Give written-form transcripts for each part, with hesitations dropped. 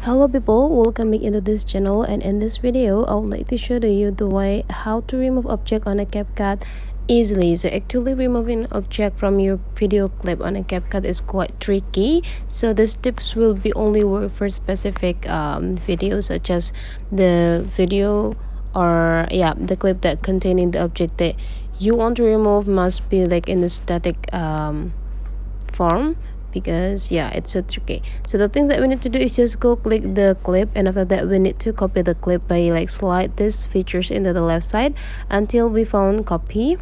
Hello people, welcome back into this channel, and in this video I would like to show to you the way how to remove object on a CapCut easily. So actually removing object from your video clip on a CapCut is quite tricky, so these tips will be only work for specific videos, such as the video or the clip that containing the object that you want to remove must be like in a static form, because it's so tricky. So the things that we need to do is just go click the clip, and after that we need to copy the clip by like slide these features into the left side until we found copy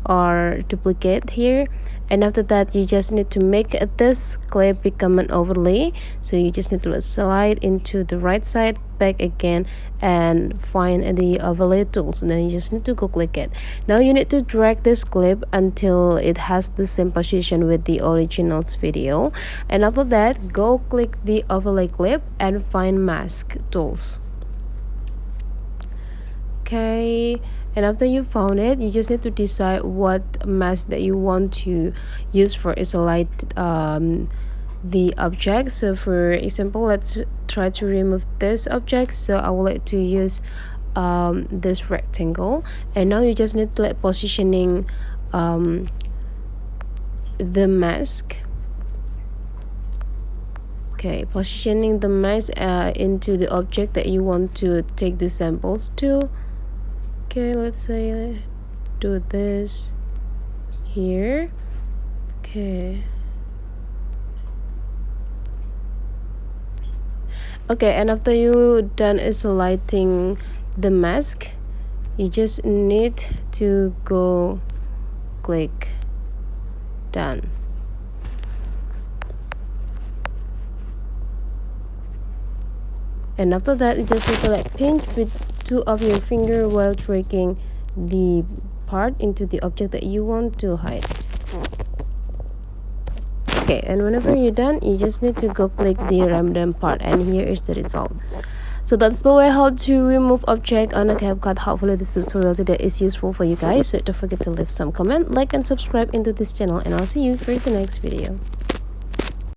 or duplicate here. And after that you just need to make this clip become an overlay, so you just need to slide into the right side, back again, and find the overlay tools, and then you just need to go click it. Now you need to drag this clip until it has the same position with the original's video, and after that go click the overlay clip and find mask tools. Okay, and after you found it, you just need to decide what mask that you want to use for isolate the object. So for example, let's try to remove this object. So I would like to use this rectangle, and now you just need to like positioning the mask. Okay, positioning the mask into the object that you want to take the samples to. Okay, let's say do this here. Okay, and after you done isolating the mask, you just need to go click done. And after that you just need to like pinch with two of your finger while dragging the part into the object that you want to hide. Okay, and whenever you're done, you just need to go click the random part, and here is the result. So that's the way how to remove object on a CapCut. Hopefully this tutorial today is useful for you guys. So don't forget to leave some comment, like, and subscribe into this channel, and I'll see you for the next video.